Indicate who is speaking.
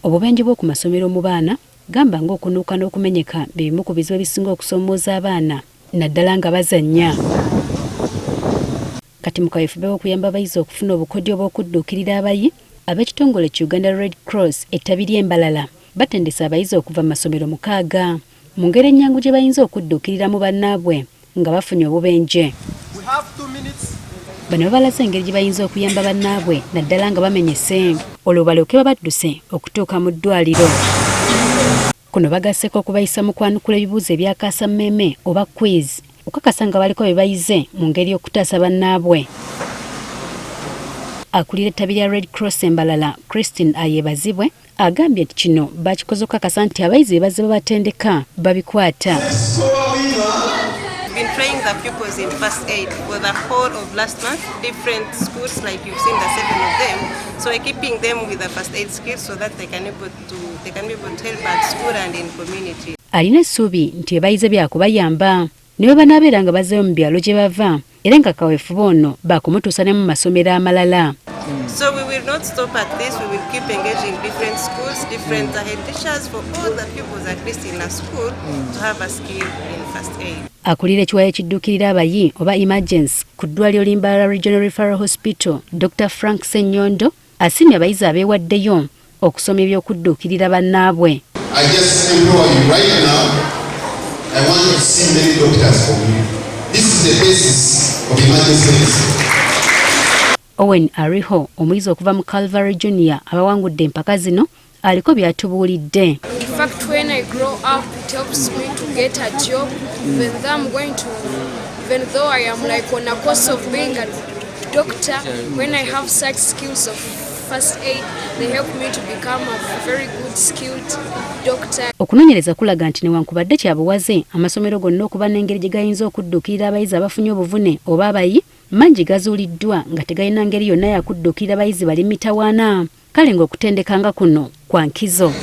Speaker 1: Obubenje bw'oku masomero mu baana gamba ng'okunuuka n'okumenyeka bimu ku bizibu ebisinga okusoomooza abaana naddala nga bazannya. Kati mu kaweefube w'okuyamba abayizi okufuna obukodyo bw'okudduukirira abayi, ab'ekitongole ki Uganda Red Cross ettabi ly'Embalala batendesa abayizi okuva mu masomero 6 mu ngeri ennyangu gye bayinza okudduukirira mu bannaabwe nga bafunye obubenje. Bano babalaze engeri gye bayinza okuyamba bannaabwe naddala nga bamenyese olwo balyoke babadduse okutuuka mu ddwaliro. Kuno bagasseko okubayisa mu kwanukula ebibuuzo ebyakaasa mmemme oba quiz okukakasa nga baliko bye bayize mu ngeri y'okutaasa bannaabwe. Akulira ettabi lya Red Cross Embalala, Christine Ayebazibwe, agambye nti kino bakikoze okukakasa nti abayizi bazze babatendeka babikwata.
Speaker 2: Been training the pupils in first aid for the whole of last month, different schools like you've seen the 7 of them. So we're keeping them with the first aid skills so that they can be able to help at school and in community.
Speaker 1: Alina essuubi nti ebayize byakubayamba ne bwe banaabeera nga bazzeyo mu byalo gye bava era nga kaweefube ono baakumutuusa ne mu masomero amalala.
Speaker 2: So we will not stop at this. We will keep engaging different schools, different head teachers for all the pupils at least in a school to have a skill in first aid.
Speaker 1: Akulira ekiwayo ekidduukirira abayi oba emergency ku ddwaliro Limbaala Regional Referral Hospital, Dr. Frank Senyondo asiimye abayizi abeewaddeyo okusoma eby'okudduukirira bannaabwe.
Speaker 3: I just implore you right now, I want to see many doctors from you. This is the basis of emergency medicine.
Speaker 1: Owen Ariho, omuyizi okuva mu Calvary Junior abawangudde empaka zino, aliko byatubuulidde.
Speaker 4: In fact, when I grow up, it helps me to get a job. Even though I am like on a course of being a doctor, when I have such skills of first aid, they help me to become a very good skilled doctor.
Speaker 1: Okunoonyereza kulaga nti newankubadde kyabuwaze amasomero gonna okuba n'engeri gye gayinza okudduukirira abayizi abafunye obuvune oba abayi, mangi gazuuliddwa nga tegalina ngeri yonna yakudduukirira abayizi bali mitawaana. Kale ng'okutendekanga kuno kwa nkizo.